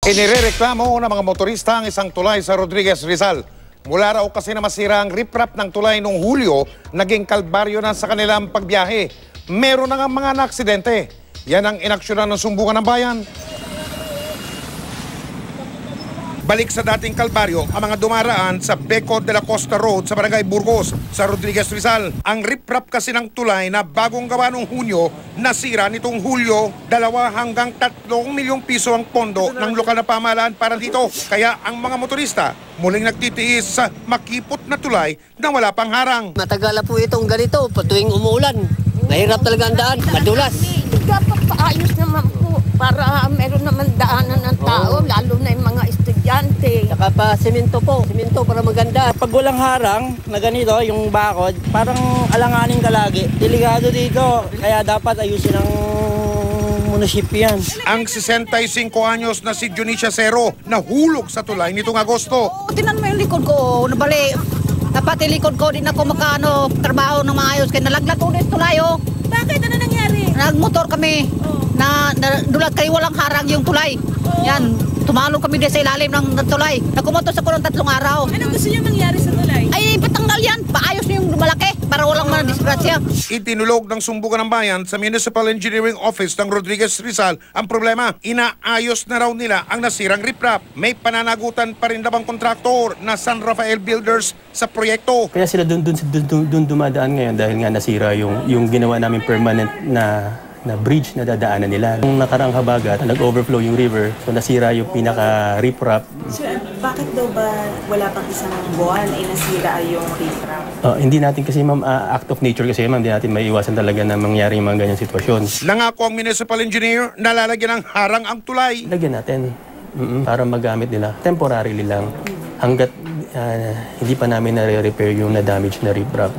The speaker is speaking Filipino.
Inirereklamo ng mga motorista ang isang tulay sa Rodriguez, Rizal. Mula raw kasi na masira ang riprap ng tulay noong Hulyo, naging kalbaryo na sa kanilang pagbiyahe. Meron na nga mga naaksidente. Yan ang inaksyonan ng Sumbukan ng Bayan. Balik sa dating kalbaryo ang mga dumaraan sa Beco de la Costa Road sa Barangay Burgos sa Rodriguez, Rizal. Ang riprap kasi ng tulay na bagong gawa noong Hunyo, nasira nitong Hulyo. 2 hanggang 3 milyong piso ang pondo ng lokal na pamahalaan para dito. Kaya ang mga motorista muling nagtitiis sa makipot na tulay na wala pang harang. Matagal na po itong ganito, tuwing umuulan. Mahirap talaga ang daan, madulas. Dapat paayos naman po para meron naman daanan ng tao, lalo na yung mga estudyante. Saka pa semento po, semento para maganda. Pag walang harang na ganito, yung bakod, parang alanganin ka lagi. Delikado dito, kaya dapat ayusin ang munisipyo yan. Ang 65 anyos na si Junicia Cero nahulog sa tulay nitong Agosto. Tinan mo yung likod ko, nabali. Dapat yung likod ko, di na ko makano trabaho ng maayos. Kaya nalaglag ulit tulayo. Bakit? Ano nangyari? Nagmotor kami. Na dulat kayo walang harang yung tulay. Yan, tumalo kami din sa ilalim ng tulay. Nakumotos ako ng 3 araw. Ano gusto niyo mangyari sa tulay? Ay, patanggal yan. Paayos niyo yung malaki para walang disgrasya. Itinulog ng Sumbukan ng Bayan sa Municipal Engineering Office ng Rodriguez, Rizal ang problema. Inaayos na raw nila ang nasirang riprap. May pananagutan pa rin dabang kontraktor na San Rafael Builders sa proyekto. Kaya sila doon dumadaan ngayon dahil nga nasira yung ginawa namin permanent na bridge na dadaanan nila. Nung nakarang habagat, nag-overflow yung river, so nasira yung pinaka-riprap. So, bakit daw ba wala pang isang buwan ay nasira yung riprap? Hindi natin kasi ma'am, act of nature kasi ma'am, hindi natin maiiwasan talaga na mangyari yung mga ganyang sitwasyon. Nangako ang municipal engineer na lalagyan ng harang ang tulay. Lagyan natin para magamit nila. Temporarily lang hanggat hindi pa namin nare-repair yung na-damage na riprap.